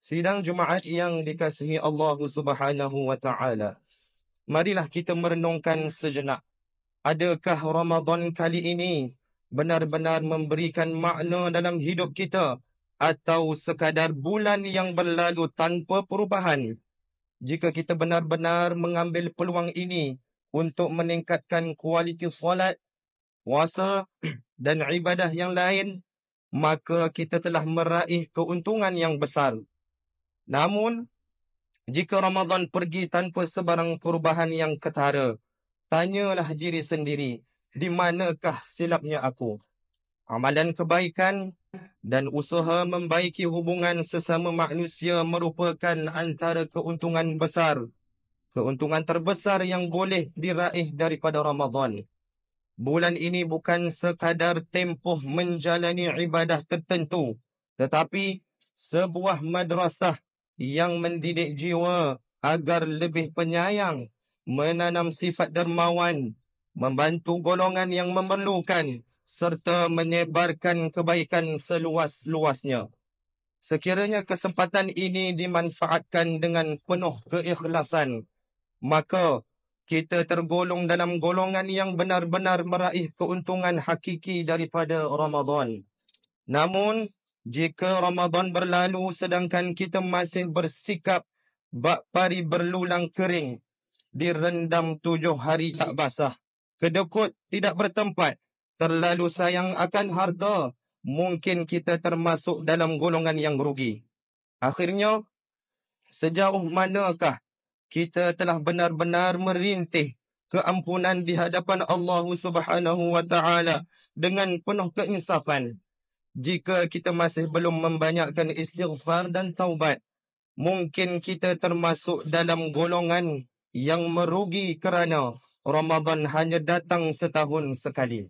Sidang Jumaat yang dikasihi Allah Subhanahu wa taala. Marilah kita merenungkan sejenak. Adakah Ramadan kali ini benar-benar memberikan makna dalam hidup kita atau sekadar bulan yang berlalu tanpa perubahan? Jika kita benar-benar mengambil peluang ini untuk meningkatkan kualiti solat, puasa dan ibadah yang lain, maka kita telah meraih keuntungan yang besar. Namun, jika Ramadan pergi tanpa sebarang perubahan yang ketara, tanyalah diri sendiri, di manakah silapnya aku? Amalan kebaikan dan usaha membaiki hubungan sesama manusia merupakan antara keuntungan besar. Keuntungan terbesar yang boleh diraih daripada Ramadan. Bulan ini bukan sekadar tempoh menjalani ibadah tertentu, tetapi sebuah madrasah yang mendidik jiwa agar lebih penyayang, menanam sifat dermawan, membantu golongan yang memerlukan, serta menyebarkan kebaikan seluas-luasnya. Sekiranya kesempatan ini dimanfaatkan dengan penuh keikhlasan, maka kita tergolong dalam golongan yang benar-benar meraih keuntungan hakiki daripada Ramadan. Namun, jika Ramadan berlalu sedangkan kita masih bersikap bak pari berlulang kering, direndam 7 hari tak basah, kedekut tidak bertempat, terlalu sayang akan harta, mungkin kita termasuk dalam golongan yang rugi. Akhirnya, sejauh manakah kita telah benar-benar merintih keampunan di hadapan Allah Subhanahu wa taala dengan penuh keinsafan? Jika kita masih belum membanyakkan istighfar dan taubat, mungkin kita termasuk dalam golongan yang merugi kerana Ramadan hanya datang setahun sekali.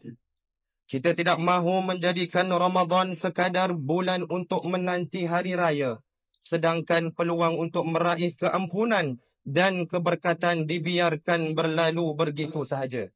Kita tidak mahu menjadikan Ramadan sekadar bulan untuk menanti hari raya, sedangkan peluang untuk meraih keampunan dan keberkatan dibiarkan berlalu begitu sahaja.